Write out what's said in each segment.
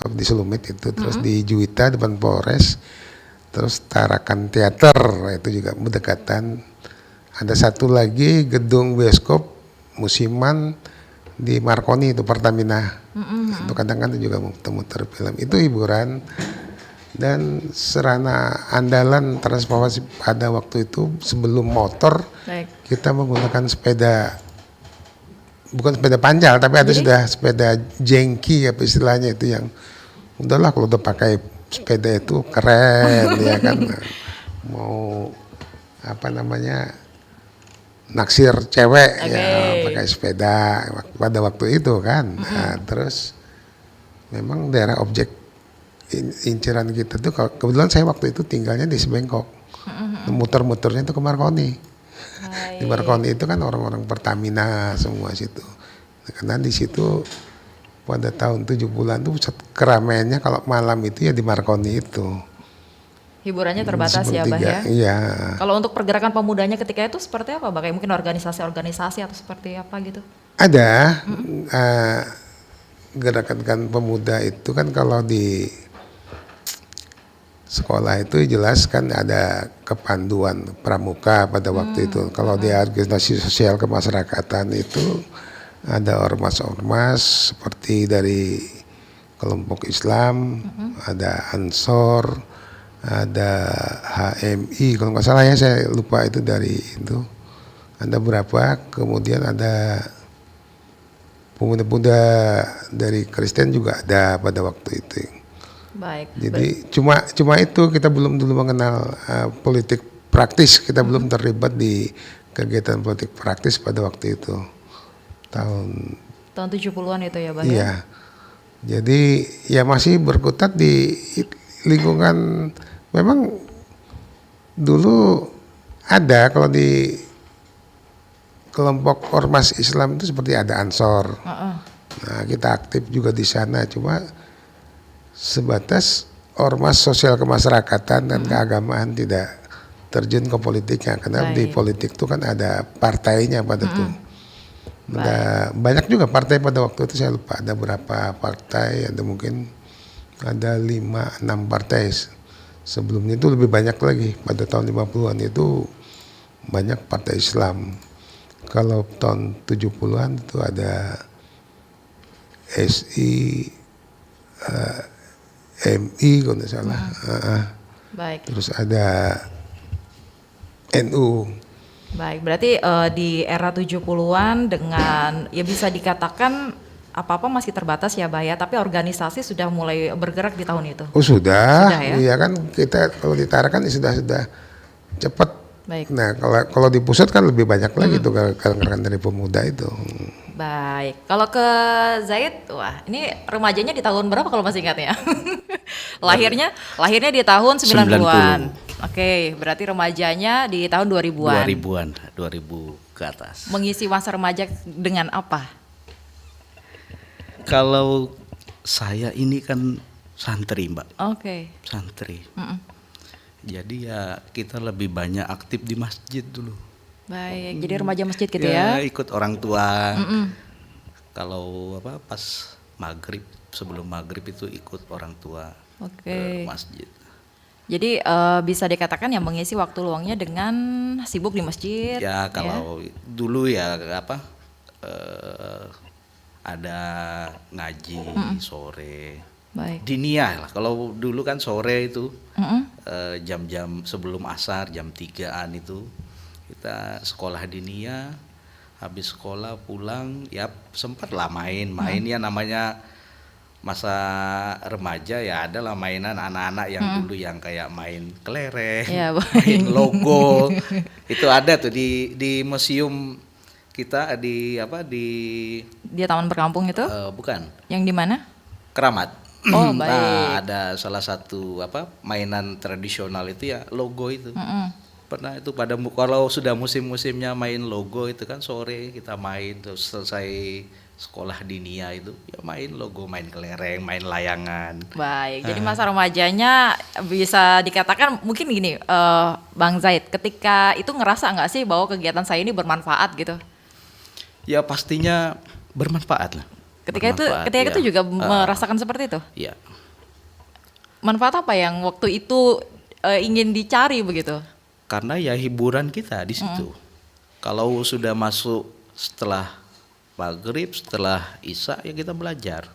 ditangkap di Selumit itu, terus di Juwita depan Polres, terus Tarakan Teater itu juga berdekatan. Ada satu lagi gedung bioskop musiman di Marconi itu Pertamina. Itu kadang-kadang juga muter-muter film. Itu hiburan. Dan sarana andalan transportasi pada waktu itu sebelum motor, kita menggunakan sepeda, bukan sepeda panjal, tapi ada sudah sepeda jengki apa istilahnya itu, yang udahlah kalau udah pakai sepeda itu keren ya kan, mau apa namanya naksir cewek ya pakai sepeda pada waktu itu kan. Nah, terus memang daerah objek inceran kita tuh, kebetulan saya waktu itu tinggalnya di Sebengkok, muter-muternya itu ke Marconi. Di Marconi itu kan orang-orang Pertamina semua situ. Karena di situ pada tahun 70-an tuh pusat keramaiannya kalau malam itu ya di Marconi itu. Hiburannya terbatas ya, Bah ya? Iya. Kalau untuk pergerakan pemudanya ketika itu seperti apa, Bah? Kayak mungkin organisasi-organisasi atau seperti apa gitu? Ada. Gerakan pemuda itu kan kalau di sekolah itu jelas kan ada kepanduan pramuka pada waktu itu. Kalau di organisasi sosial kemasyarakatan itu ada ormas-ormas seperti dari kelompok Islam, ada Ansor, ada HMI, kalau nggak salah ya, saya lupa itu dari itu. Ada berapa, kemudian ada pemuda-pemuda dari Kristen juga ada pada waktu itu. Baik. Jadi cuma itu, kita belum dulu mengenal politik praktis, kita belum terlibat di kegiatan politik praktis pada waktu itu. Tahun 70-an itu ya, Bah? Iya. Jadi ya masih berkutat di lingkungan, memang dulu ada kalau di kelompok ormas Islam itu seperti ada Ansor. Nah, kita aktif juga di sana, cuma sebatas ormas sosial kemasyarakatan dan keagamaan, tidak terjun ke politiknya, karena di politik itu kan ada partainya pada tuh. Ada banyak juga partai pada waktu itu, saya lupa ada berapa partai, ada mungkin ada 5-6 partai. Sebelumnya itu lebih banyak lagi, pada tahun 50-an itu banyak partai Islam. Kalau tahun 70-an itu ada SI, MI kalau tidak salah. Baik. Terus ada NU. Baik, berarti di era 70-an dengan ya bisa dikatakan apa-apa masih terbatas ya, Bah ya, tapi organisasi sudah mulai bergerak di tahun itu. Oh sudah ya? Iya kan, kita kalau di Tarakan sudah cepat. Baik. Nah kalau di pusat kan lebih banyak lagi tuh gerakan dari pemuda itu. Baik, kalau ke Zaid, wah ini remajanya di tahun berapa kalau masih ingat ya? lahirnya di tahun 90-an. Oke, berarti remajanya di tahun 2000-an. 2000 ke atas. Mengisi masa remaja dengan apa? Kalau saya ini kan santri, Mbak. Oke. Santri. Jadi ya kita lebih banyak aktif di masjid dulu. Baik, jadi remaja masjid gitu ya? Ikut orang tua. Kalau pas maghrib, sebelum maghrib itu ikut orang tua ke masjid. Jadi bisa dikatakan yang mengisi waktu luangnya dengan sibuk di masjid. Ya kalau dulu ya ada ngaji sore. Baik. Diniyah lah. Kalau dulu kan sore itu jam-jam sebelum asar, jam 3-an itu kita sekolah diniyah. Habis sekolah pulang ya sempat lah main ya, namanya masa remaja ya, adalah mainan anak-anak yang dulu yang kayak main kelereng, main logo. Itu ada tuh di museum kita di Taman Berkampung itu? Bukan. Yang di mana? Keramat. Oh, baik. Nah, ada salah satu mainan tradisional itu ya logo itu. Pernah itu kalau sudah musim-musimnya main logo itu kan sore kita main, terus selesai sekolah diniyah itu ya main logo, main kelereng, main layangan. Baik, jadi masa remajanya bisa dikatakan mungkin gini, Bang Zaid, ketika itu ngerasa nggak sih bahwa kegiatan saya ini bermanfaat gitu? Ya pastinya bermanfaat lah. Ketika itu juga merasakan seperti itu? Iya. manfaat apa yang waktu itu ingin dicari begitu? Karena ya hiburan kita di situ. Kalau sudah masuk setelah maghrib, setelah isya ya kita belajar.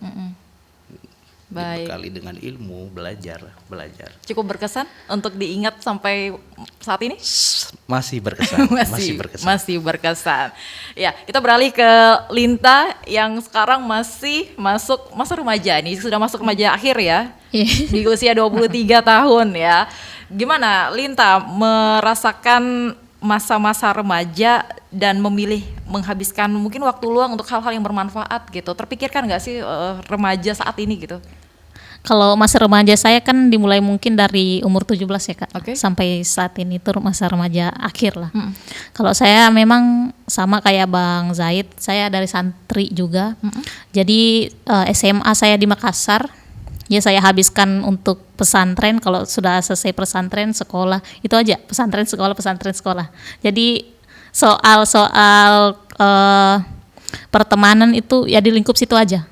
Baik. Dibekali dengan ilmu, belajar. Cukup berkesan untuk diingat sampai saat ini? Masih berkesan, masih berkesan. Ya, kita beralih ke Linta yang sekarang masih masuk masa remaja nih, sudah masuk remaja akhir ya. Di usia 23 tahun ya. Gimana Linta merasakan masa-masa remaja dan memilih menghabiskan mungkin waktu luang untuk hal-hal yang bermanfaat gitu? Terpikirkan nggak sih remaja saat ini gitu? Kalau masa remaja saya kan dimulai mungkin dari umur 17 ya Kak, sampai saat ini tuh masa remaja akhir lah. Kalau saya memang sama kayak Bang Zaid, saya dari santri juga. Jadi SMA saya di Makassar, ya saya habiskan untuk pesantren. Kalau sudah selesai pesantren sekolah, itu aja pesantren sekolah. Jadi soal pertemanan itu ya di lingkup situ aja.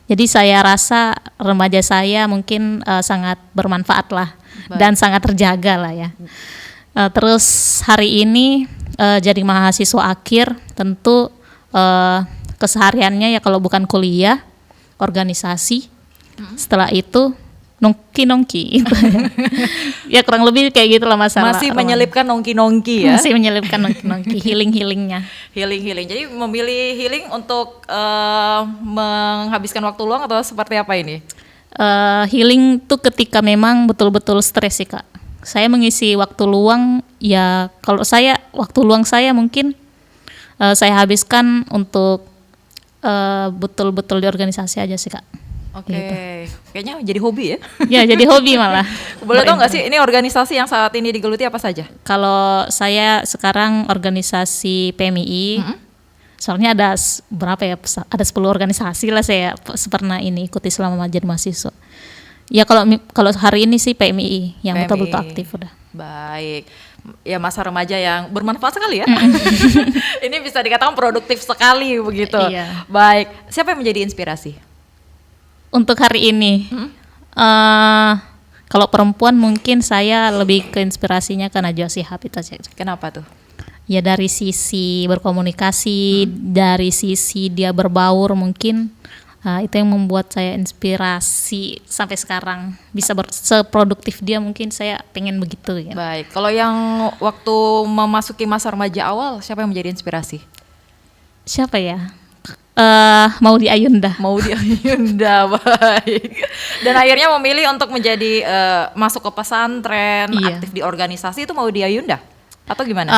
Jadi saya rasa remaja saya mungkin sangat bermanfaat lah. Dan sangat terjaga lah ya. Terus hari ini jadi mahasiswa akhir, tentu kesehariannya ya kalau bukan kuliah, organisasi. Setelah itu nongki ya kurang lebih kayak gitu lah masalah. Masih menyelipkan nongki ya. Masih menyelipkan nongki healingnya. Healing. Jadi memilih healing untuk menghabiskan waktu luang atau seperti apa ini? Healing tuh ketika memang betul-betul stres sih Kak. Saya mengisi waktu luang ya, kalau saya waktu luang saya mungkin saya habiskan untuk betul-betul di organisasi aja sih Kak. Oke, gitu. Kayaknya jadi hobi ya? Ya jadi hobi malah. Boleh tahu nggak sih ini organisasi yang saat ini digeluti apa saja? Kalau saya sekarang organisasi PMI, soalnya ada berapa ya? Ada 10 organisasi lah saya pernah ini ikuti selama jadi mahasiswa. Ya kalau hari ini sih PMI yang betul-betul aktif udah. Baik. Ya masa remaja yang bermanfaat sekali ya. Ini bisa dikatakan produktif sekali begitu. Iya. Baik. Siapa yang menjadi inspirasi? Untuk hari ini, kalau perempuan mungkin saya lebih ke inspirasinya ke Najwa Shihab itu aja. Kenapa tuh? Ya dari sisi berkomunikasi, dari sisi dia berbaur mungkin itu yang membuat saya inspirasi sampai sekarang bisa seproduktif dia, mungkin saya pengen begitu ya. Baik. Kalau yang waktu memasuki masa remaja awal, siapa yang menjadi inspirasi? Siapa ya? Maudy Ayunda. Baik. Dan akhirnya memilih untuk menjadi masuk ke pesantren, aktif di organisasi, itu Maudy Ayunda atau gimana?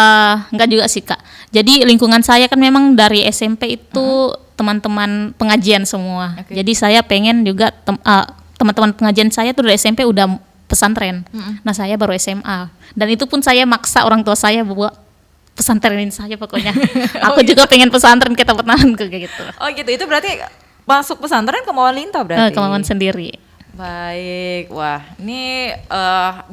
Enggak juga sih Kak. Jadi lingkungan saya kan memang dari SMP itu teman-teman pengajian semua. Jadi saya pengen juga teman-teman pengajian saya tuh dari SMP udah pesantren. Nah saya baru SMA. Dan itu pun saya maksa orang tua saya buat pesantrenin saya pokoknya. Aku juga pengen pesantren kita pertahanan kayak gitu. Oh gitu, itu berarti masuk pesantren kemauan Linta berarti? Kemauan sendiri. Baik, wah ini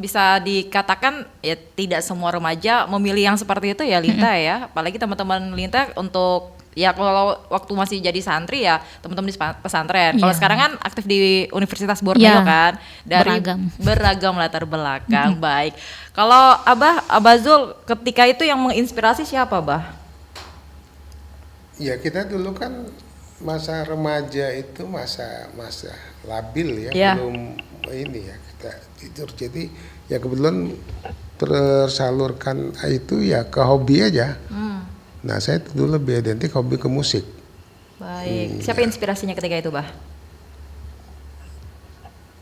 bisa dikatakan ya tidak semua remaja memilih yang seperti itu ya Linta ya. Apalagi teman-teman Linta untuk ya kalau waktu masih jadi santri ya teman-teman di pesantren. Kalau sekarang kan aktif di Universitas Borneo kan, dari beragam latar belakang. Baik. Kalau Abah Zul ketika itu yang menginspirasi siapa, Bah? Ya kita dulu kan masa remaja itu masa labil ya, belum ini ya kita tidur. Jadi ya kebetulan tersalurkan itu ya ke hobi aja. Nah saya dulu lebih identik hobi ke musik. Baik. Siapa inspirasinya ketika itu, Bah?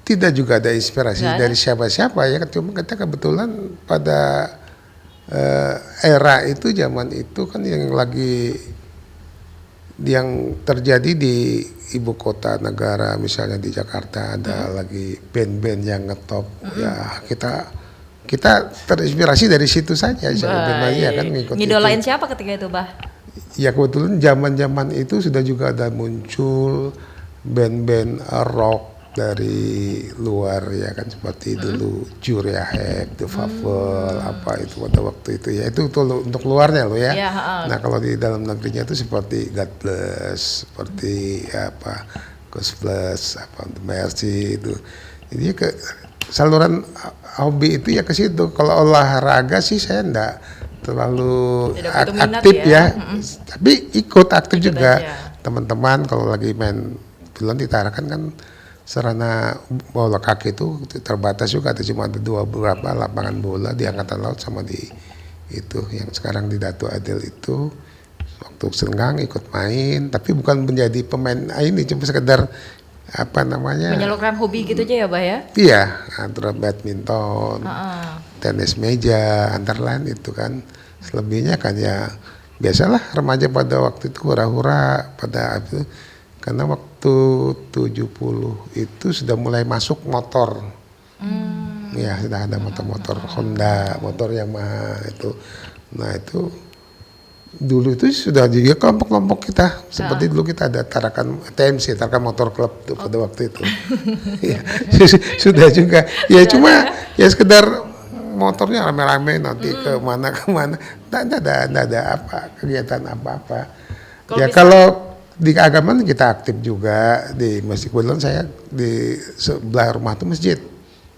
Tidak juga ada inspirasi dari siapa-siapa ya, cuma kita kebetulan pada era itu, zaman itu kan yang terjadi di ibu kota negara, misalnya di Jakarta ada lagi band-band yang ngetop, ya kita terinspirasi dari situ saja. Ya kan ngidolain siapa ketika itu, Bah? Ya kebetulan zaman itu sudah juga ada muncul band-band rock dari luar ya kan, seperti dulu Jurehab, The Fable, apa itu pada waktu itu ya, itu untuk luarnya loh ya. Nah kalau di dalam negerinya itu seperti God Bless, seperti apa Ghost Plus, apa The Mercy itu. Jadi saluran hobi itu ya ke situ. Kalau olahraga sih saya enggak terlalu Tidak begitu minat aktif ya. Tapi ikut aktif Ikut juga. aja. Teman-teman kalau lagi main film di Tarakan kan sarana bola kaki itu terbatas juga, ada cuma ada beberapa lapangan bola di Angkatan Laut sama di itu yang sekarang di Datu Adil itu. Waktu senggang ikut main, tapi bukan menjadi pemain ini, cuma sekedar apa namanya, Menyalurkan hobi gitu aja ya, Bah ya? iya, antara badminton, tenis meja, antara lain itu kan. Selebihnya kan ya biasalah remaja pada waktu itu hura-hura pada itu, karena waktu 70 itu sudah mulai masuk motor. Ya sudah ada motor-motor Honda, motor Yamaha itu. Nah itu dulu itu sudah juga kelompok-kelompok kita, seperti dulu kita ada Tarakan TMC, Tarakan Motor Club tuh pada waktu itu. Ya, sudah juga. Ya cuma ya sekedar motornya rame-rame nanti kemana, tidak ada apa kegiatan apa-apa. Ya kalau di keagamaan kita aktif juga di masjid. Kebetulan saya di sebelah rumah itu masjid.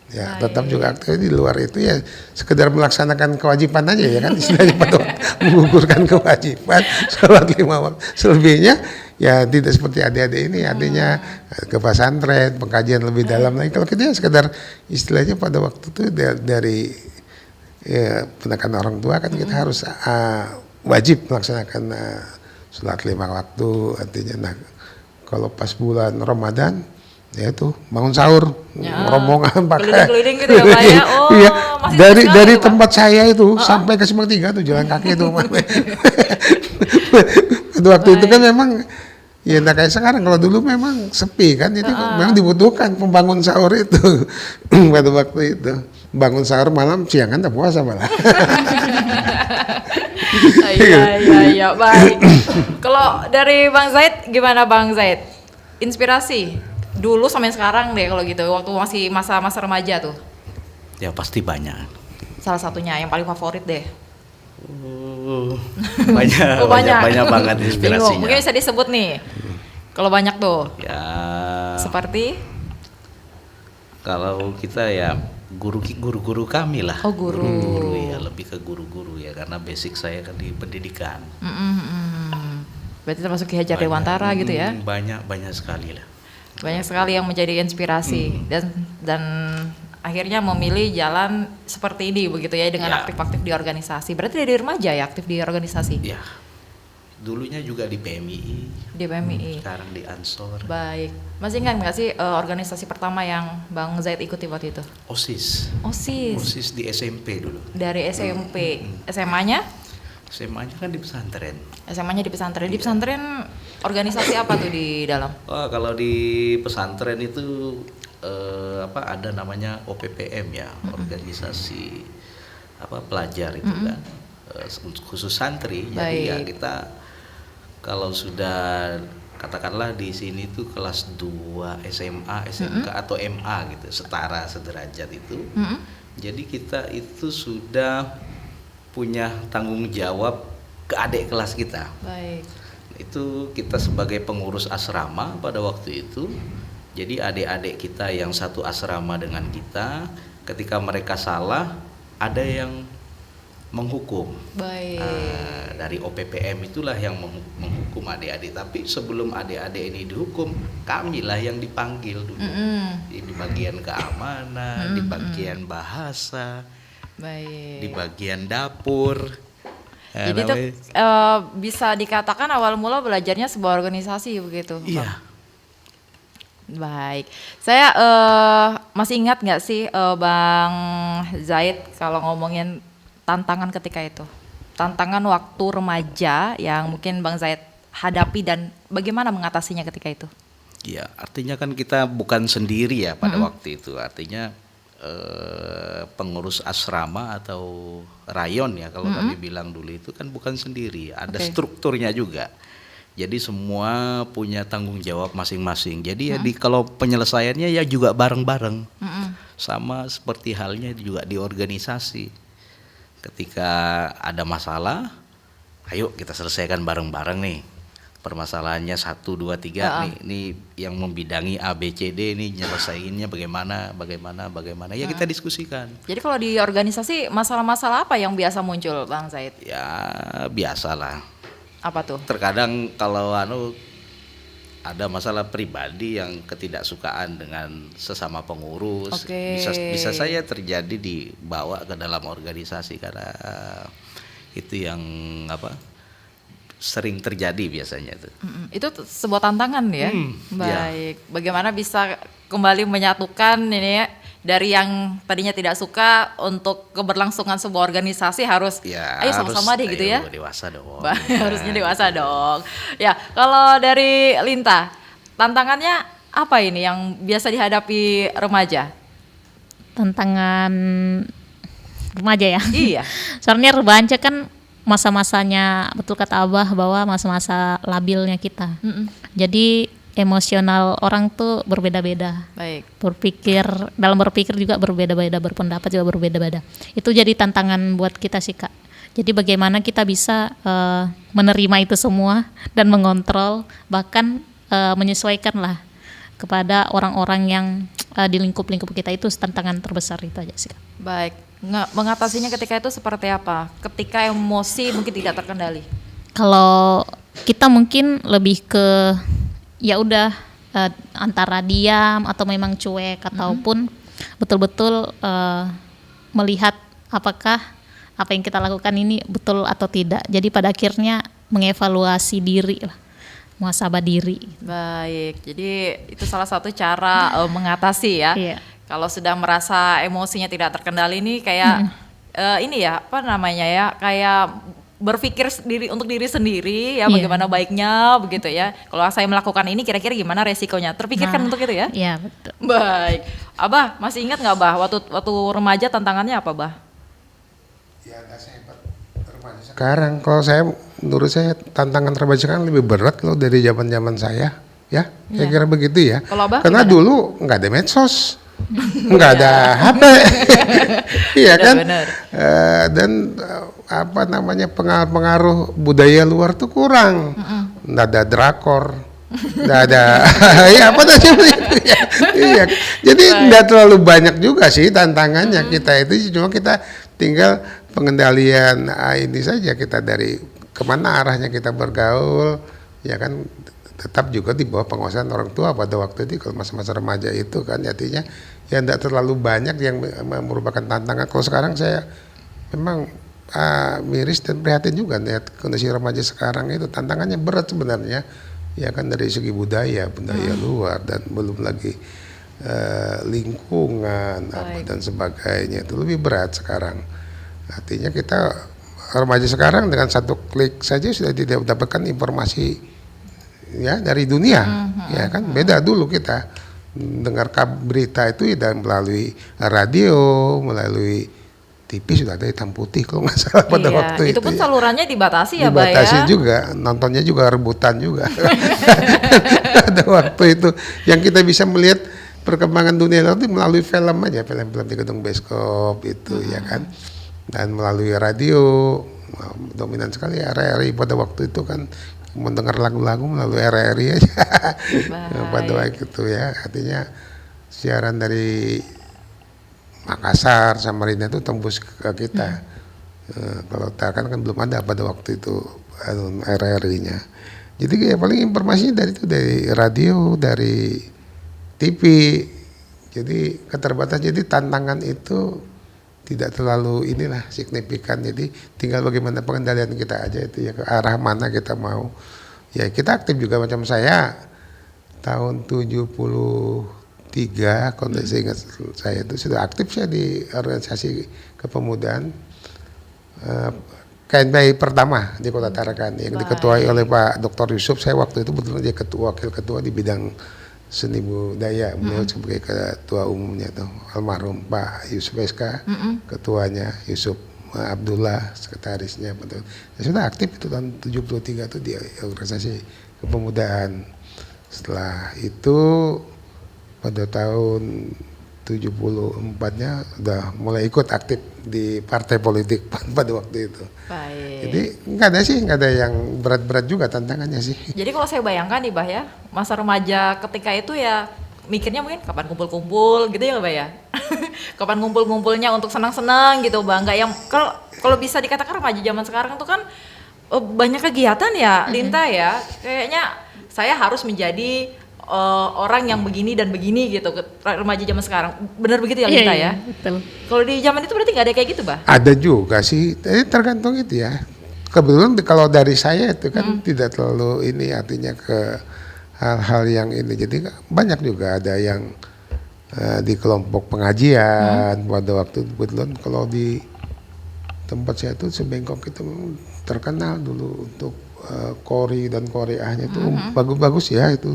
Ya, tetap juga aktif di luar itu ya sekedar melaksanakan kewajiban aja ya kan, istilahnya pada menggugurkan kewajiban sholat 5 waktu. Selebihnya ya tidak seperti adik-adik ini, adiknya ke pesantren, pengkajian lebih dalam lagi. Kalau kita ya sekedar istilahnya pada waktu itu dari ya, penekanan orang tua kan kita harus wajib melaksanakan sholat 5 waktu, artinya nah kalau pas bulan Ramadan ya itu bangun sahur, rombongan pakai keliling-keliling gitu ya Pak ya. Oh, iya. masih dari ya, Pak? tempat saya itu sampai ke Simpang 3 tuh jalan kaki itu. Pada waktu itu kan memang ya nah kayak sekarang, kalau dulu memang sepi kan, jadi memang dibutuhkan pembangun sahur itu. Pada waktu itu bangun sahur malam, siang kan tak puasa malah. Iya, baik. Kalau dari Bang Zaid gimana Bang Zaid? Inspirasi dulu sampai sekarang deh kalau gitu, waktu masih masa-masa remaja tuh. Ya pasti banyak. Salah satunya yang paling favorit deh. Banyak, Oh, banyak banget Bingung. inspirasinya. Mungkin bisa disebut nih. Kalau banyak tuh. Ya, Seperti kalau kita ya guru-guru kami lah. Oh, guru. Guru-guru ya, lebih ke guru-guru ya, karena basic saya kan di pendidikan. Berarti termasuk Ki Hajar Dewantara gitu ya. Banyak sekali lah. Banyak sekali yang menjadi inspirasi dan akhirnya memilih jalan seperti ini begitu ya, dengan Ya. aktif-aktif di organisasi. Berarti dari remaja ya aktif di organisasi. Ya, dulunya juga di PMII, Di PMII. sekarang di Ansor. Baik. Masih ingat nggak sih organisasi pertama yang Bang Zaid ikuti waktu itu? OSIS. OSIS. OSIS di SMP dulu. Dari SMP. SMA-nya? SMA-nya kan di pesantren. SMA-nya di pesantren. Di pesantren organisasi apa tuh di dalam? Oh, kalau di pesantren itu ada namanya OPPM ya, organisasi pelajar itu kan, khusus santri. Jadi ya kita kalau sudah katakanlah di sini tuh kelas 2 SMA, SMK atau MA gitu, setara sederajat itu. Jadi kita itu sudah punya tanggung jawab ke adik kelas kita. Baik. Itu kita sebagai pengurus asrama pada waktu itu. Jadi adik-adik kita yang satu asrama dengan kita, ketika mereka salah, ada yang menghukum. Baik. Dari OPPM itulah yang menghukum adik-adik. Tapi sebelum adik-adik ini dihukum, kamilah yang dipanggil dulu. Di bagian keamanan, di bagian bahasa, Baik. di bagian dapur. Jadi itu bisa dikatakan awal mula belajarnya sebuah organisasi begitu. Iya. Baik, saya masih ingat nggak sih Bang Zaid kalau ngomongin tantangan ketika itu, tantangan waktu remaja yang mungkin Bang Zaid hadapi dan bagaimana mengatasinya ketika itu? Ya, artinya kan kita bukan sendiri ya pada waktu itu. Artinya pengurus asrama atau rayon ya kalau kami bilang dulu itu kan bukan sendiri, ada strukturnya juga. Jadi semua punya tanggung jawab masing-masing. Jadi ya kalau penyelesaiannya ya juga bareng-bareng. Sama seperti halnya juga di organisasi. Ketika ada masalah, ayo kita selesaikan bareng-bareng nih. permasalahannya 1, 2, 3 nih yang membidangi A, B, C, D nih nyelesainnya bagaimana ya kita diskusikan. Jadi kalau di organisasi masalah-masalah apa yang biasa muncul Bang Zaid? Ya biasalah. Apa tuh? Terkadang kalau ada masalah pribadi yang ketidaksukaan dengan sesama pengurus, bisa saya terjadi dibawa ke dalam organisasi karena itu yang sering terjadi biasanya itu. Itu sebuah tantangan ya. Baik. Ya. Bagaimana bisa kembali menyatukan ini ya dari yang tadinya tidak suka untuk keberlangsungan sebuah organisasi harus ayo sama-sama deh gitu ya. Dewasa dong. Harusnya dewasa dong. Ya, kalau dari Linta, tantangannya apa ini yang biasa dihadapi remaja? Tantangan remaja ya? Iya. Soalnya remaja kan masa-masanya, betul kata Abah, bahwa masa-masa labilnya kita. Jadi emosional orang tuh berbeda-beda. Baik. Dalam berpikir juga berbeda-beda, berpendapat juga berbeda-beda. Itu jadi tantangan buat kita sih Kak. Jadi bagaimana kita bisa menerima itu semua dan mengontrol, bahkan menyesuaikan lah kepada orang-orang yang di lingkup-lingkup kita. Itu tantangan terbesar itu aja sih Kak. Baik. Mengatasinya ketika itu seperti apa? Ketika emosi mungkin tidak terkendali. Kalau kita mungkin lebih ke ya udah antara diam atau memang cuek ataupun betul-betul melihat apakah apa yang kita lakukan ini betul atau tidak. Jadi pada akhirnya mengevaluasi diri lah, muhasabah diri. Baik. Jadi itu salah satu cara mengatasi ya. Iya. Kalau sudah merasa emosinya tidak terkendali ini kayak ini ya apa namanya ya, kayak berpikir untuk diri sendiri ya, bagaimana baiknya begitu ya. Kalau saya melakukan ini kira-kira gimana resikonya? Terpikirkan untuk itu ya? Iya betul. Baik. Abah masih ingat nggak Bah waktu remaja tantangannya apa Bah? Ya nggak sehebat remaja sekarang. Kalau menurut saya tantangan remaja sekarang lebih berat kalau dari zaman saya ya. Saya kira begitu ya. Karena dulu nggak ada medsos. Nggak ada HP. Iya kan? Dan pengaruh budaya luar tuh kurang. Nggak ada drakor, nggak ada ya apa tadi itu ya. Iya. Jadi nggak terlalu banyak juga sih tantangannya kita itu, cuma kita tinggal pengendalian ini saja, kita dari kemana arahnya kita bergaul ya kan. Tetap juga di bawah penguasaan orang tua pada waktu itu. Kalau masa-masa remaja itu kan artinya ya tidak terlalu banyak yang merupakan tantangan. Kalau sekarang saya memang miris dan prihatin juga lihat kondisi remaja sekarang itu, tantangannya berat sebenarnya ya kan, dari segi budaya luar dan belum lagi lingkungan dan sebagainya, itu lebih berat sekarang. Artinya kita remaja sekarang dengan satu klik saja sudah tidak mendapatkan informasi ya dari dunia, ya kan. Beda dulu kita dengar berita itu ya melalui radio, melalui TV sudah ada hitam putih kalau nggak salah pada waktu itu. Itu pun salurannya dibatasi ya, dibatasi juga, nontonnya juga rebutan juga. Pada waktu itu yang kita bisa melihat perkembangan dunia itu melalui film aja, film-film di gedung bioskop itu ya kan, dan melalui radio. Dominan sekali RRI pada waktu itu kan, mendengar lagu-lagu melalui RRI aja. Pada waktu itu ya, artinya siaran dari Makassar, Samarinda itu tembus ke kita. Kalau kan belum ada pada waktu itu RRI-nya. Jadi ya paling informasinya dari radio, dari TV. Jadi keterbatasan, jadi tantangan itu tidak terlalu signifikan. Jadi tinggal bagaimana pengendalian kita aja itu ya, ke arah mana kita mau. Ya kita aktif juga, macam saya tahun 73 kalau saya ingat, saya itu sudah aktif saya di organisasi kepemudaan KNPI pertama di Kota Tarakan yang diketuai oleh Pak Dr. Yusuf. Saya waktu itu betul dia wakil ketua di bidang seni budaya, beliau sebagai ketua umumnya tuh almarhum Pak Yusuf SK, ketuanya Yusuf Abdullah, sekretarisnya betul. Saya sudah aktif itu tahun 73 tuh di organisasi kepemudaan. Setelah itu pada tahun 74-nya udah mulai ikut aktif di partai politik pada waktu itu. Baik. Jadi nggak ada yang berat-berat juga tantangannya sih. Jadi kalau saya bayangkan nih Bah ya, masa remaja ketika itu ya mikirnya mungkin kapan kumpul-kumpul gitu ya Bah ya. Kapan ngumpul-ngumpulnya untuk senang-senang gitu Bah. Nggak yang kalau bisa dikatakan remaja zaman sekarang tuh kan banyak kegiatan ya Linta ya. Kayaknya saya harus menjadi orang yang begini dan begini gitu remaja zaman sekarang. Benar begitu ya Linta ya? Betul. Kalau di zaman itu berarti nggak ada kayak gitu Bah? Ada juga sih, tergantung itu ya. Kebetulan kalau dari saya itu kan tidak terlalu ini artinya ke hal-hal yang ini. Jadi banyak juga ada yang di kelompok pengajian pada waktu kebetulan kalau di tempat saya itu Sebengkok itu terkenal dulu untuk kori dan koreahnya itu bagus-bagus ya itu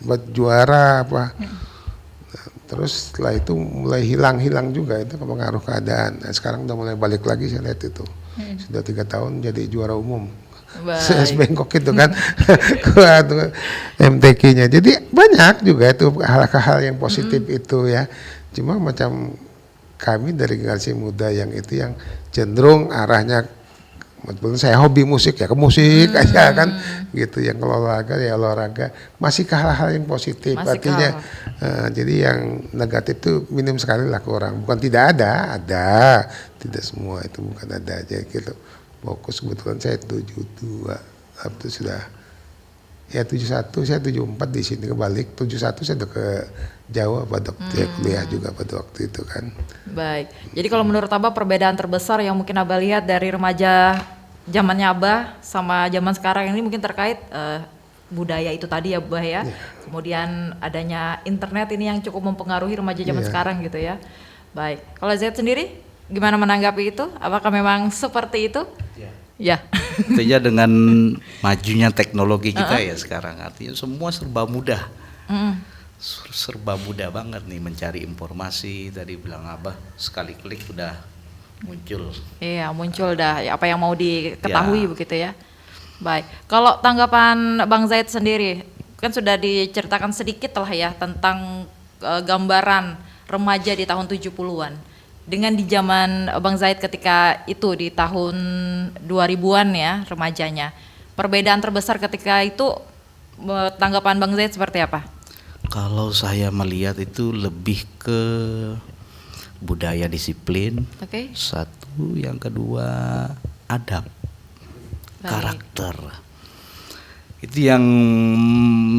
buat juara apa. Nah, terus setelah itu mulai hilang juga itu pengaruh keadaan. Nah, sekarang udah mulai balik lagi saya lihat itu sudah 3 tahun jadi juara umum. Sebengkok itu kan MTQ-nya. Jadi banyak juga itu hal-hal yang positif itu ya. Cuma macam kami dari generasi muda yang itu yang cenderung arahnya, saya hobi musik ya ke musik aja kan gitu, yang kalau olahraga ya olahraga, masih ke hal-hal yang positif masih artinya jadi yang negatif itu minim sekali lah kurang, bukan tidak ada tidak semua itu bukan ada aja gitu. Fokus kebetulan saya 72 itu sudah ya 71 saya 74 di sini kebalik 71 saya udah ke Jawa pada waktu kuliah juga pada waktu itu kan. Baik, jadi kalau menurut Abah perbedaan terbesar yang mungkin Abah lihat dari remaja zamannya Abah sama zaman sekarang ini mungkin terkait budaya itu tadi ya Abah ya. Kemudian adanya internet ini yang cukup mempengaruhi remaja zaman sekarang gitu ya. Baik, kalau Zaid sendiri gimana menanggapi itu? Apakah memang seperti itu? Ya. Tentunya dengan majunya teknologi kita ya sekarang, artinya semua serba mudah. Serba mudah banget nih mencari informasi. Tadi bilang Abah sekali klik udah muncul. Iya muncul dah apa yang mau diketahui begitu ya. Baik, kalau tanggapan Bang Zaid sendiri kan sudah diceritakan sedikit lah ya tentang gambaran remaja di tahun 70-an dengan di zaman Bang Zaid ketika itu di tahun 2000-an ya remajanya. Perbedaan terbesar ketika itu tanggapan Bang Zaid seperti apa? Kalau saya melihat itu lebih ke budaya disiplin, satu, yang kedua adab, karakter. Itu yang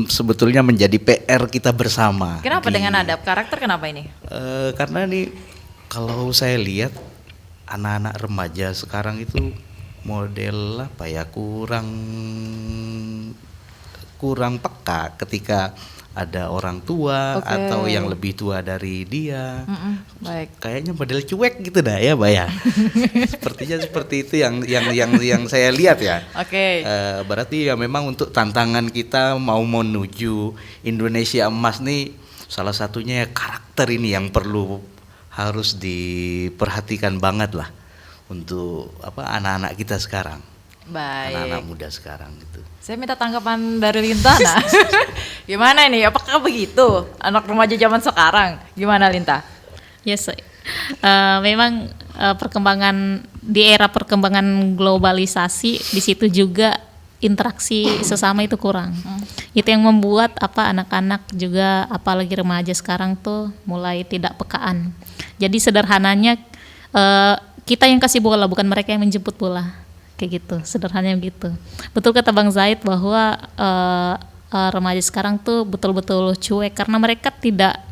sebetulnya menjadi PR kita bersama. Kenapa dengan adab, karakter kenapa ini? Karena nih kalau saya lihat anak-anak remaja sekarang itu model apa ya, kurang peka ketika ada orang tua atau yang lebih tua dari dia. Baik. Kayaknya model cuek gitu dah ya, Mbak ya. Sepertinya seperti itu yang saya lihat ya. Berarti ya memang untuk tantangan kita mau menuju Indonesia emas nih, salah satunya ya karakter ini yang harus diperhatikan banget lah untuk anak-anak kita sekarang. Baik. Anak-anak muda sekarang gitu. Saya minta tanggapan dari Linta. Nah, gimana ini? Apakah begitu anak remaja zaman sekarang? Gimana Linta? Yes, memang perkembangan di era perkembangan globalisasi di situ juga interaksi sesama itu kurang. Itu yang membuat anak-anak juga apalagi remaja sekarang tuh mulai tidak pekaan. Jadi sederhananya kita yang kasih bola bukan mereka yang menjemput bola. Kayak gitu, sederhananya begitu. Betul kata Bang Zaid bahwa remaja sekarang tuh betul-betul cuek karena mereka tidak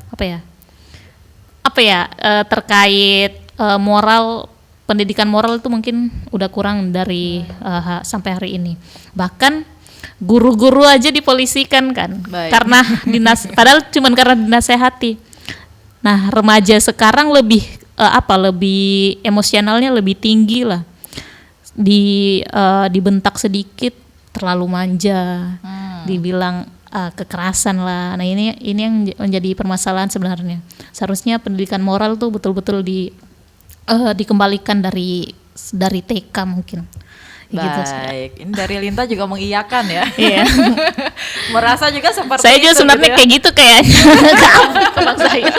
terkait moral, pendidikan moral itu mungkin udah kurang dari sampai hari ini. Bahkan guru-guru aja dipolisikan kan. Baik. Karena padahal cuma karena dinasehati. Nah, remaja sekarang lebih lebih emosionalnya lebih tinggi lah. Dibentak sedikit terlalu manja, dibilang kekerasan lah. Nah ini yang menjadi permasalahan sebenarnya. Seharusnya pendidikan moral tuh betul-betul dikembalikan dari TK mungkin. Baik, ini dari Linta juga mengiyakan ya. Iya. Merasa juga seperti saya juga sebenarnya kayak gitu kayaknya. Bang saya.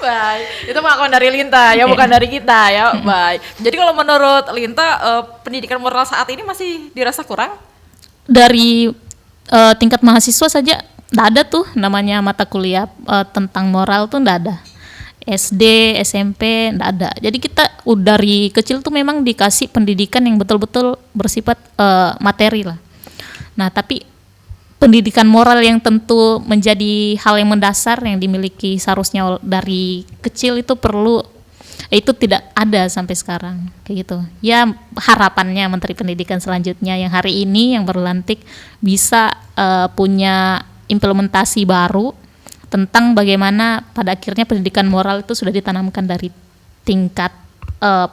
Baik, itu pengakuan dari Linta ya, bukan dari kita ya. Baik. Jadi kalau menurut Linta, pendidikan moral saat ini masih dirasa kurang? Dari tingkat mahasiswa saja nggak ada tuh namanya mata kuliah tentang moral tuh nggak ada. SD, SMP nggak ada. Jadi kita dari kecil tuh memang dikasih pendidikan yang betul-betul bersifat materi lah. Nah tapi pendidikan moral yang tentu menjadi hal yang mendasar yang dimiliki seharusnya dari kecil itu perlu, itu tidak ada sampai sekarang kayak gitu. Ya harapannya Menteri Pendidikan selanjutnya yang hari ini yang berlantik bisa punya implementasi baru tentang bagaimana pada akhirnya pendidikan moral itu sudah ditanamkan dari tingkat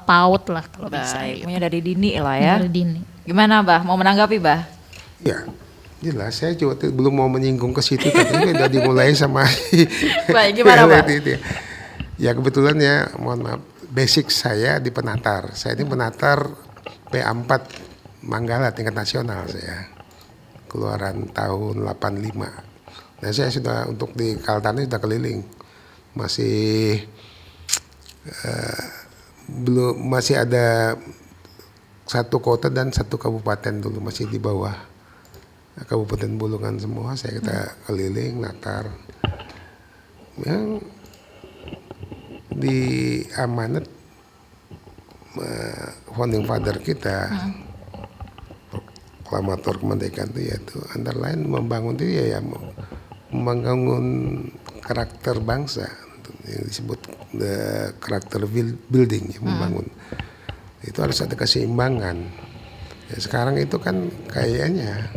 PAUD lah kalau bisa. Baik, Gitu. dari dini lah ya. Dari dini. Gimana Bah, mau menanggapi Bah? Ya, jelas saya juga belum mau menyinggung ke situ, tapi udah dimulai sama. Baik, gimana Pak? Ya kebetulan ya, mohon maaf, basic saya di penatar. Saya ini penatar PA4 Manggala tingkat nasional saya. Keluaran tahun 85. Nah saya sudah untuk di Kaltara sudah keliling. Masih belum, masih ada satu kota dan satu kabupaten dulu masih di bawah Kabupaten Bulungan semua. Kita keliling natar yang di amanat founding father kita, proklamator kemerdekaan itu yaitu antara lain membangun itu ya membangun karakter bangsa yang disebut the karakter building, membangun itu harus ada keseimbangan. Ya, sekarang itu kan kayaknya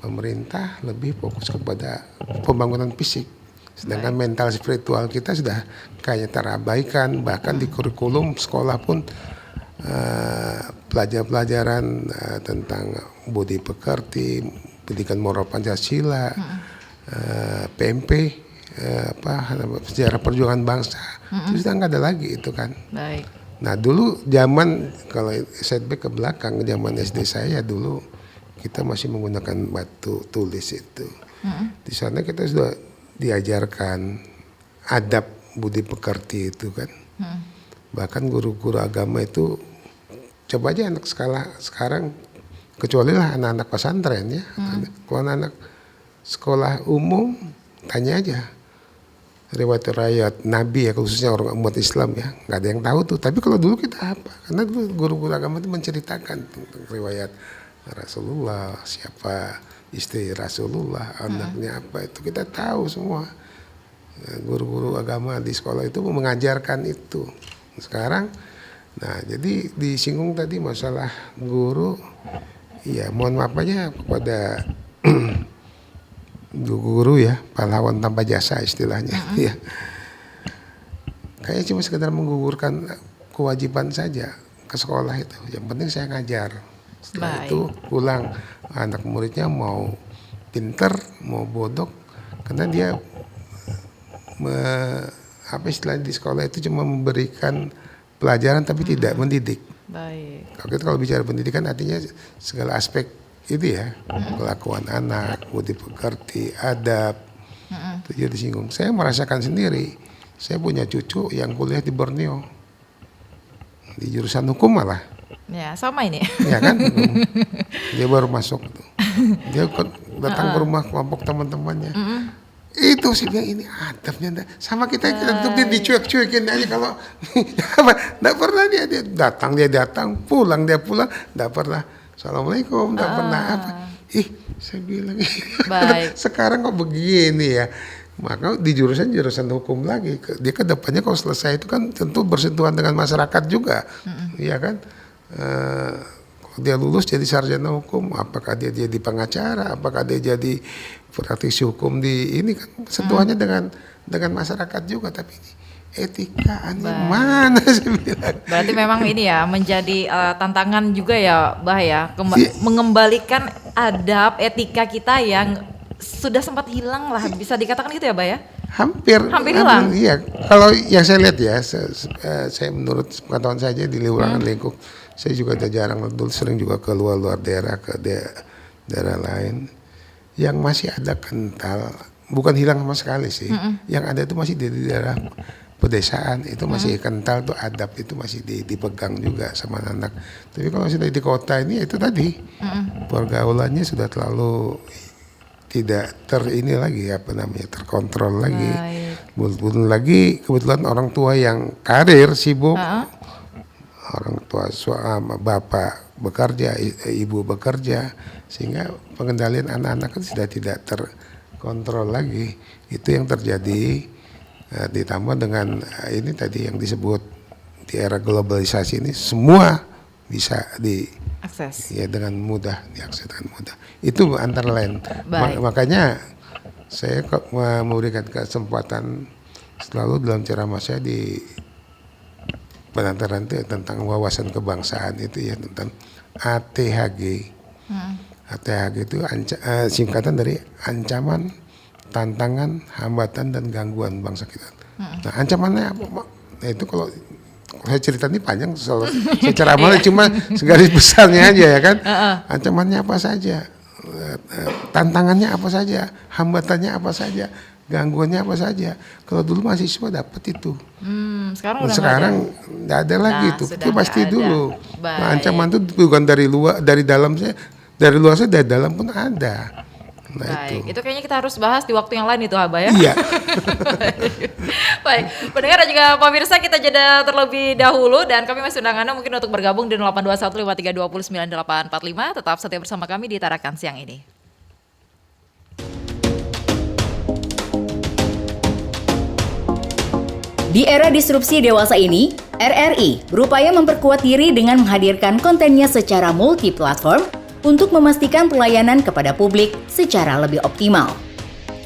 pemerintah lebih fokus kepada pembangunan fisik, sedangkan mental spiritual kita sudah kayak terabaikan. Bahkan di kurikulum sekolah pun pelajaran tentang budi pekerti, pendidikan moral Pancasila, PMP, sejarah perjuangan bangsa, itu sudah nggak ada lagi itu kan. Baik. Nah dulu zaman, kalau setback ke belakang, zaman SD saya dulu kita masih menggunakan batu tulis itu. Di sana kita sudah diajarkan adab budi pekerti itu kan. Bahkan guru-guru agama itu, coba aja anak sekarang, kecuali lah anak-anak pesantren ya. Kalau anak sekolah umum, tanya aja riwayat Nabi ya, khususnya orang umat Islam ya, nggak ada yang tahu tuh. Tapi kalau dulu kita apa? Karena dulu guru-guru agama itu menceritakan tentang riwayat Rasulullah, siapa istri Rasulullah, anaknya apa, itu kita tahu semua. Guru-guru agama di sekolah itu mengajarkan itu. Sekarang, nah jadi disinggung tadi masalah guru, ya mohon maaf aja kepada guru ya, pahlawan tanpa jasa istilahnya. Ya. Kayaknya cuma sekedar menggugurkan kewajiban saja ke sekolah itu. Yang penting saya ngajar. Setelah itu pulang, anak muridnya mau pinter, mau bodoh, karena dia istilahnya di sekolah itu cuma memberikan pelajaran tapi tidak mendidik. Baik. Kalau bicara pendidikan artinya segala aspek itu ya, kelakuan anak, budi pekerti, adab, itu jadi disinggung. Saya merasakan sendiri, saya punya cucu yang kuliah di Borneo, di jurusan hukum malah. Ya sama ini. Ya kan, dia baru masuk tuh. Dia datang ke rumah kelompok teman-temannya. Itu sih bilang ini adabnya sama kita tuh dia dicuek-cuekin aja kalau nggak pernah dia datang pulang, nggak pernah assalamualaikum, nggak pernah apa. Saya bilang baik. Sekarang kok begini ya. Maka di jurusan hukum lagi, dia ke depannya kalau selesai itu kan tentu bersentuhan dengan masyarakat juga, iya kan. Kalau dia lulus jadi sarjana hukum, apakah dia jadi pengacara, apakah dia jadi praktisi hukum di ini kan sentuhannya dengan masyarakat juga, tapi ini etika mana saya bilang. Berarti memang ini ya menjadi tantangan juga ya Bah ya, mengembalikan adab etika kita yang sudah sempat hilang lah, bisa dikatakan gitu ya Bah ya? Hampir hilang. Iya, kalau yang saya lihat ya, saya menurut pengetahuan saja di lingkungan lingkup, saya juga udah jarang, dulu sering juga ke luar daerah, ke daerah lain, yang masih ada kental, bukan hilang sama sekali sih, yang ada itu masih di daerah pedesaan itu masih kental tuh, adab itu masih dipegang juga sama anak. Tapi kalau sudah di kota ini itu tadi pergaulannya sudah terlalu tidak terkontrol lagi. Belum lagi kebetulan orang tua yang karir sibuk, orang tua bapak bekerja, ibu bekerja, sehingga pengendalian anak-anak kan sudah tidak terkontrol lagi. Itu yang terjadi. Ditambah dengan ini tadi yang disebut di era globalisasi ini, semua bisa diakses dengan mudah, itu antara lain. Makanya saya memberikan kesempatan selalu dalam ceramah saya di penantaran itu tentang wawasan kebangsaan itu ya, tentang ATHG. ATHG itu singkatan dari ancaman, tantangan, hambatan, dan gangguan bangsa kita. Nah, ancamannya apa? Nah, itu kalau saya cerita ini panjang, saya ceramahnya cuma segaris besarnya aja ya kan. Ancamannya apa saja, tantangannya apa saja, hambatannya apa saja, gangguannya apa saja. Kalau dulu mahasiswa dapat itu. Sekarang nggak ada lagi itu. Itu pasti dulu. Nah, ancaman itu bukan dari luar, dari dalam saya, dari luar saya, dari dalam pun ada. Nah, itu kayaknya kita harus bahas di waktu yang lain itu, Abah ya. Iya. Baik, pendengar dan juga pemirsa, kita jeda terlebih dahulu dan kami masih undang Anda mungkin untuk bergabung di 082153209845. Tetap setia bersama kami di Tarakan siang ini. Di era disrupsi dewasa ini, RRI berupaya memperkuat diri dengan menghadirkan kontennya secara multi-platform untuk memastikan pelayanan kepada publik secara lebih optimal.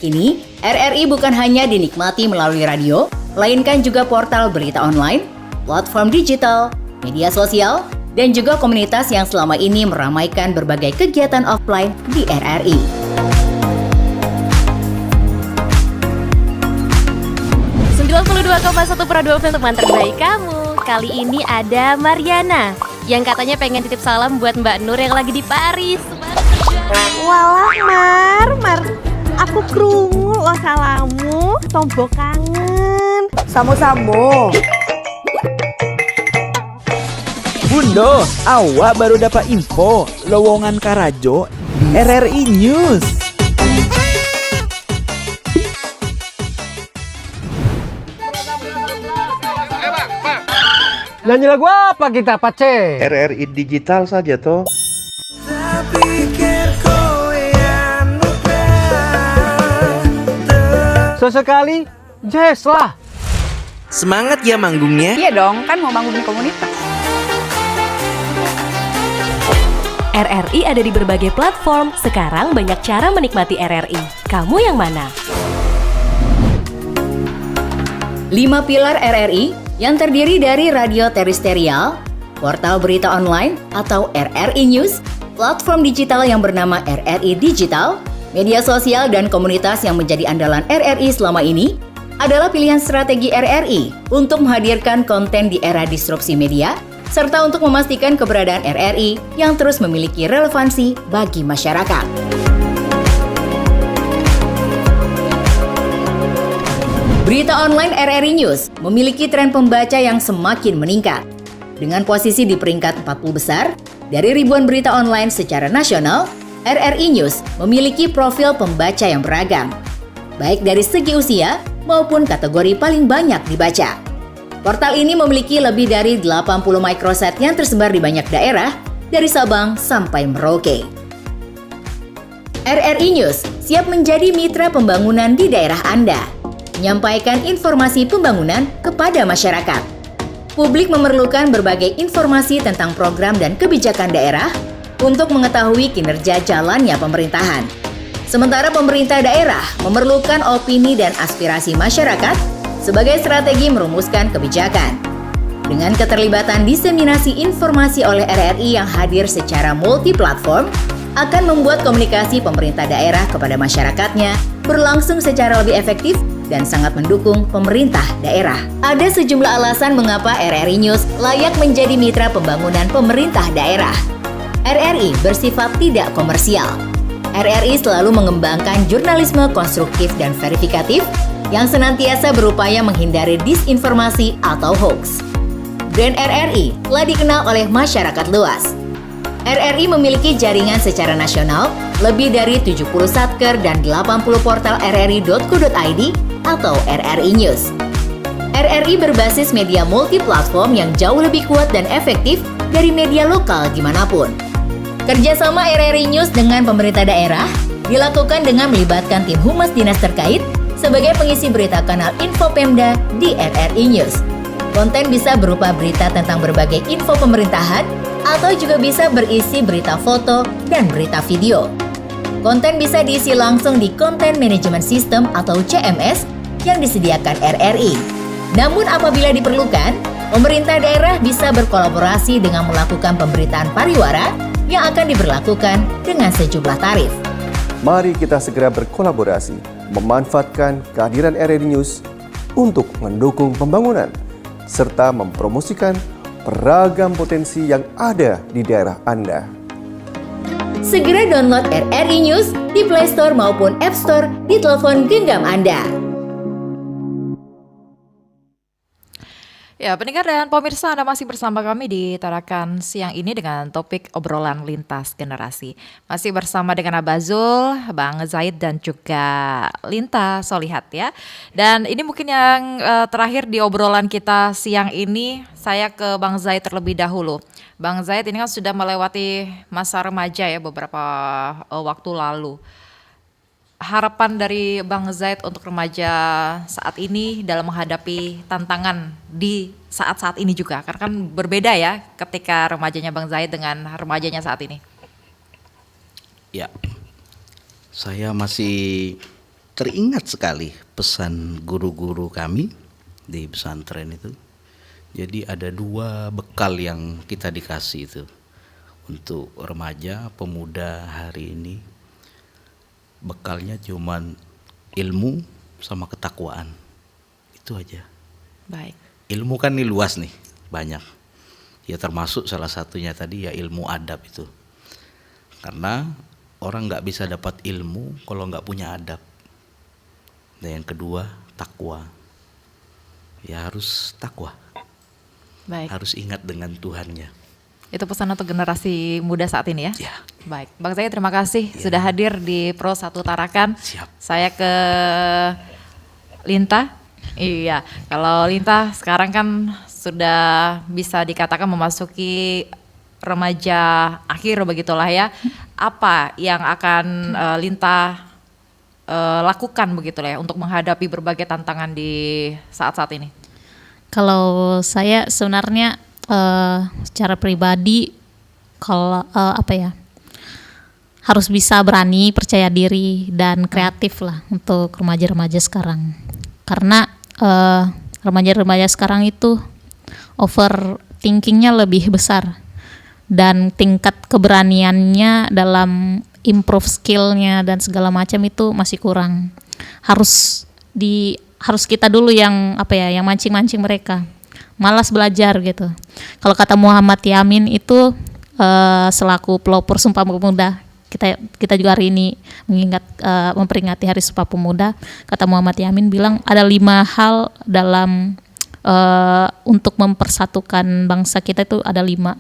Kini, RRI bukan hanya dinikmati melalui radio, melainkan juga portal berita online, platform digital, media sosial, dan juga komunitas yang selama ini meramaikan berbagai kegiatan offline di RRI. .1 FM teman terbaik kamu. Kali ini ada Mariana yang katanya pengen titip salam buat Mbak Nur yang lagi di Paris. Walah Mar, aku krungu lo salamu, tombo kangen. Samo-samo. Bundo, awak baru dapat info lowongan Karajo di RRI News. Nyanyi lagu apa kita, Pace? RRI digital saja toh. Sesekali jazz lah. Semangat ya manggungnya. Iya dong, kan mau bangun komunitas. RRI ada di berbagai platform. Sekarang banyak cara menikmati RRI. Kamu yang mana? 5 pilar RRI yang terdiri dari radio terestrial, portal berita online atau RRI News, platform digital yang bernama RRI Digital, media sosial dan komunitas yang menjadi andalan RRI selama ini adalah pilihan strategi RRI untuk menghadirkan konten di era disrupsi media, serta untuk memastikan keberadaan RRI yang terus memiliki relevansi bagi masyarakat. Berita online RRI News memiliki tren pembaca yang semakin meningkat. Dengan posisi di peringkat 40 besar, dari ribuan berita online secara nasional, RRI News memiliki profil pembaca yang beragam, baik dari segi usia maupun kategori paling banyak dibaca. Portal ini memiliki lebih dari 80 microsite yang tersebar di banyak daerah, dari Sabang sampai Merauke. RRI News siap menjadi mitra pembangunan di daerah Anda, menyampaikan informasi pembangunan kepada masyarakat. Publik memerlukan berbagai informasi tentang program dan kebijakan daerah untuk mengetahui kinerja jalannya pemerintahan. Sementara pemerintah daerah memerlukan opini dan aspirasi masyarakat sebagai strategi merumuskan kebijakan. Dengan keterlibatan diseminasi informasi oleh RRI yang hadir secara multi-platform, akan membuat komunikasi pemerintah daerah kepada masyarakatnya berlangsung secara lebih efektif dan sangat mendukung pemerintah daerah. Ada sejumlah alasan mengapa RRI News layak menjadi mitra pembangunan pemerintah daerah. RRI bersifat tidak komersial. RRI selalu mengembangkan jurnalisme konstruktif dan verifikatif yang senantiasa berupaya menghindari disinformasi atau hoax. Brand RRI telah dikenal oleh masyarakat luas. RRI memiliki jaringan secara nasional, lebih dari 70 satker dan 80 portal rri.co.id atau RRI News. RRI berbasis media multi-platform yang jauh lebih kuat dan efektif dari media lokal dimanapun. Kerjasama RRI News dengan pemerintah daerah dilakukan dengan melibatkan tim humas dinas terkait sebagai pengisi berita kanal Info Pemda di RRI News. Konten bisa berupa berita tentang berbagai info pemerintahan atau juga bisa berisi berita foto dan berita video. Konten bisa diisi langsung di Content Management System atau CMS yang disediakan RRI. Namun apabila diperlukan, pemerintah daerah bisa berkolaborasi dengan melakukan pemberitaan pariwara yang akan diberlakukan dengan sejumlah tarif. Mari kita segera berkolaborasi, memanfaatkan kehadiran RRI News untuk mendukung pembangunan, serta mempromosikan beragam potensi yang ada di daerah Anda. Segera download RRI News di Play Store maupun App Store di telepon genggam Anda. Ya, pendengar dan pemirsa, Anda masih bersama kami di Tarakan siang ini dengan topik obrolan lintas generasi. Masih bersama dengan Abazul, Bang Zaid dan juga Linta Solihat ya. Dan ini mungkin yang terakhir di obrolan kita siang ini, saya ke Bang Zaid terlebih dahulu. Bang Zaid ini kan sudah melewati masa remaja ya beberapa waktu lalu. Harapan dari Bang Zaid untuk remaja saat ini dalam menghadapi tantangan di saat-saat ini juga, karena kan berbeda ya ketika remajanya Bang Zaid dengan remajanya saat ini. Ya, saya masih teringat sekali pesan guru-guru kami di pesantren itu. Jadi ada 2 bekal yang kita dikasih itu untuk remaja, pemuda hari ini. Bekalnya cuman ilmu sama ketakwaan, itu aja. Baik. Ilmu kan ini luas nih, banyak. Ya termasuk salah satunya tadi ya ilmu adab itu. Karena orang nggak bisa dapat ilmu kalau nggak punya adab. Dan yang kedua takwa. Ya harus takwa. Baik. Harus ingat dengan Tuhannya. Itu pesan untuk generasi muda saat ini ya? Ya. Baik, Bang Zaid terima kasih sudah hadir di Pro 1 Tarakan. Siap. Saya ke Linta. Iya, kalau Linta sekarang kan sudah bisa dikatakan memasuki remaja akhir begitulah ya. Apa yang akan Linta lakukan begitulah ya untuk menghadapi berbagai tantangan di saat-saat ini? Kalau saya sebenarnya secara pribadi kalau harus bisa berani, percaya diri dan kreatif lah untuk remaja-remaja sekarang. Karena remaja-remaja sekarang itu overthinkingnya lebih besar dan tingkat keberaniannya dalam improve skillnya dan segala macam itu masih kurang. Harus kita dulu yang yang mancing-mancing mereka. Malas belajar gitu. Kalau kata Muhammad Yamin itu selaku pelopor Sumpah Pemuda, kita juga hari ini memperingati Hari Sumpah Pemuda. Kata Muhammad Yamin bilang ada 5 hal dalam untuk mempersatukan bangsa kita itu ada 5.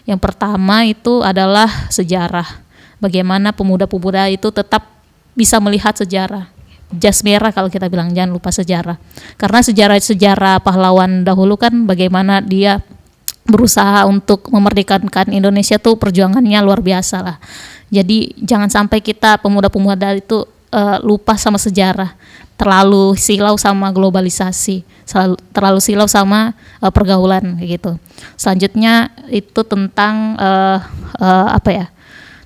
Yang pertama itu adalah sejarah. Bagaimana pemuda-pemuda itu tetap bisa melihat sejarah. Jas merah kalau kita bilang, jangan lupa sejarah. Karena sejarah pahlawan dahulu kan bagaimana dia berusaha untuk memerdekakan Indonesia tuh perjuangannya luar biasa lah. Jadi jangan sampai kita pemuda-pemuda itu lupa sama sejarah, terlalu silau sama globalisasi, terlalu silau sama pergaulan kayak gitu. Selanjutnya itu tentang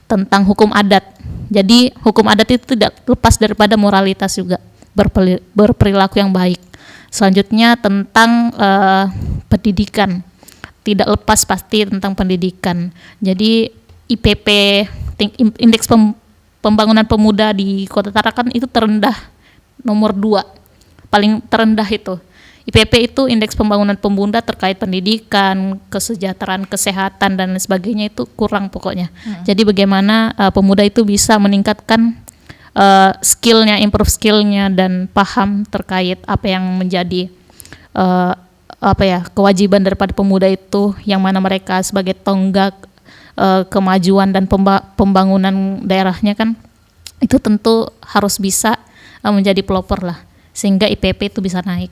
tentang hukum adat. Jadi hukum adat itu tidak lepas daripada moralitas juga, berperilaku yang baik. Selanjutnya tentang pendidikan, tidak lepas pasti tentang pendidikan. Jadi IPP, Indeks Pembangunan Pemuda di Kota Tarakan itu terendah, nomor 2, paling terendah itu. IPP itu Indeks Pembangunan Pemuda terkait pendidikan, kesejahteraan, kesehatan dan sebagainya itu kurang pokoknya. Jadi bagaimana pemuda itu bisa meningkatkan improve skillnya dan paham terkait apa yang menjadi kewajiban daripada pemuda itu, yang mana mereka sebagai tonggak kemajuan dan pembangunan daerahnya kan, itu tentu harus bisa menjadi pelopor lah, sehingga IPP itu bisa naik.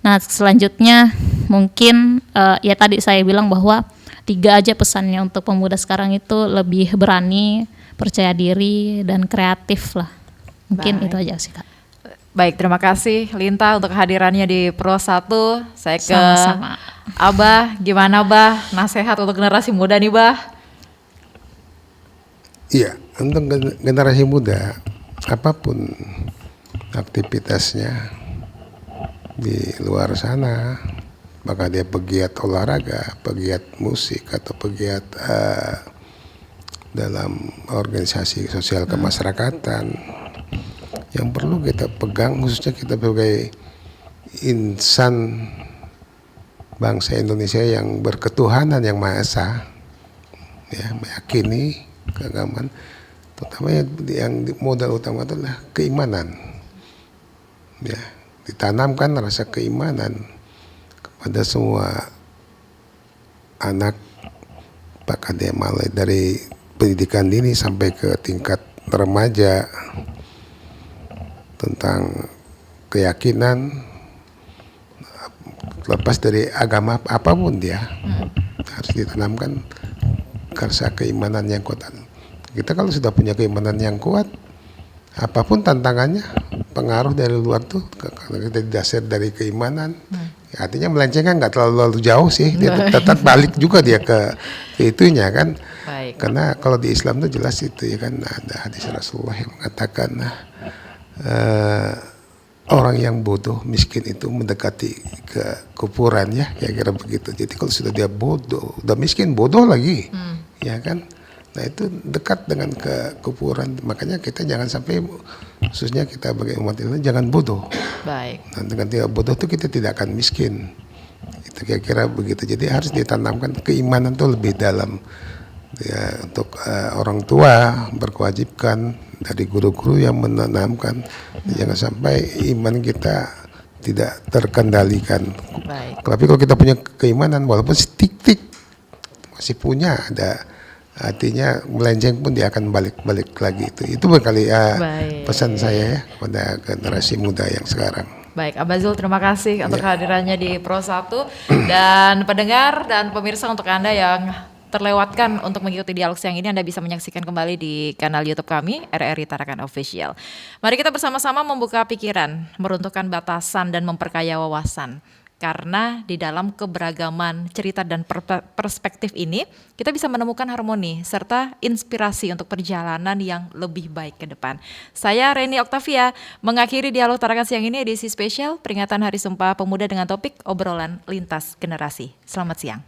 Nah selanjutnya mungkin ya tadi saya bilang bahwa 3 aja pesannya untuk pemuda sekarang itu: lebih berani, percaya diri, dan kreatif lah. Mungkin itu aja sih Kak. Baik, terima kasih Linta untuk kehadirannya di Pro 1. Saya ke Sama-sama. Abah, gimana Bah? Nasihat untuk generasi muda nih Bah? Iya, untuk generasi muda, apapun aktivitasnya di luar sana, maka dia pegiat olahraga, pegiat musik, atau pegiat dalam organisasi sosial kemasyarakatan, yang perlu kita pegang, khususnya kita sebagai insan bangsa Indonesia yang berketuhanan yang Maha Esa, ya, meyakini keagamaan, terutama yang modal utama adalah keimanan, ya, ditanamkan rasa keimanan kepada semua anak, bahkan dia mulai dari pendidikan dini sampai ke tingkat remaja, tentang keyakinan, lepas dari agama apapun dia harus ditanamkan rasa keimanan yang kuat. Kita kalau sudah punya keimanan yang kuat, apapun tantangannya, pengaruh dari luar tuh kalau kita didasar dari keimanan, artinya melenceng kan nggak terlalu jauh sih, dia tetap balik juga dia ke itunya kan. Baik. Karena kalau di Islam tuh jelas itu ya kan, ada hadis Rasulullah yang mengatakan orang yang bodoh miskin itu mendekati kekufuran, ya kira-kira begitu. Jadi kalau sudah dia bodoh, udah miskin bodoh lagi, ya kan. Nah itu dekat dengan kekufuran. Makanya kita jangan sampai, khususnya kita sebagai umat Islam, jangan bodoh. Baik. Nah, dengan tidak bodoh itu kita tidak akan miskin. Itu kira-kira begitu. Jadi harus ditanamkan keimanan itu lebih dalam. Ya, untuk orang tua berkewajiban, dari guru-guru yang menanamkan, jangan sampai iman kita tidak terkendalikan. Baik. Tapi kalau kita punya keimanan, walaupun sedikit masih punya, ada artinya melenceng pun dia akan balik lagi. Itu berkali pesan saya ya kepada generasi muda yang sekarang. Baik, Abah Zul, terima kasih untuk kehadirannya di Pro 1, dan pendengar dan pemirsa, untuk Anda yang terlewatkan untuk mengikuti dialog siang ini, Anda bisa menyaksikan kembali di kanal YouTube kami, RRI Tarakan Official. Mari kita bersama-sama membuka pikiran, meruntuhkan batasan dan memperkaya wawasan. Karena di dalam keberagaman cerita dan perspektif ini, kita bisa menemukan harmoni serta inspirasi untuk perjalanan yang lebih baik ke depan. Saya Reni Oktavia mengakhiri dialog Tarakan siang ini, edisi spesial peringatan Hari Sumpah Pemuda dengan topik obrolan lintas generasi. Selamat siang.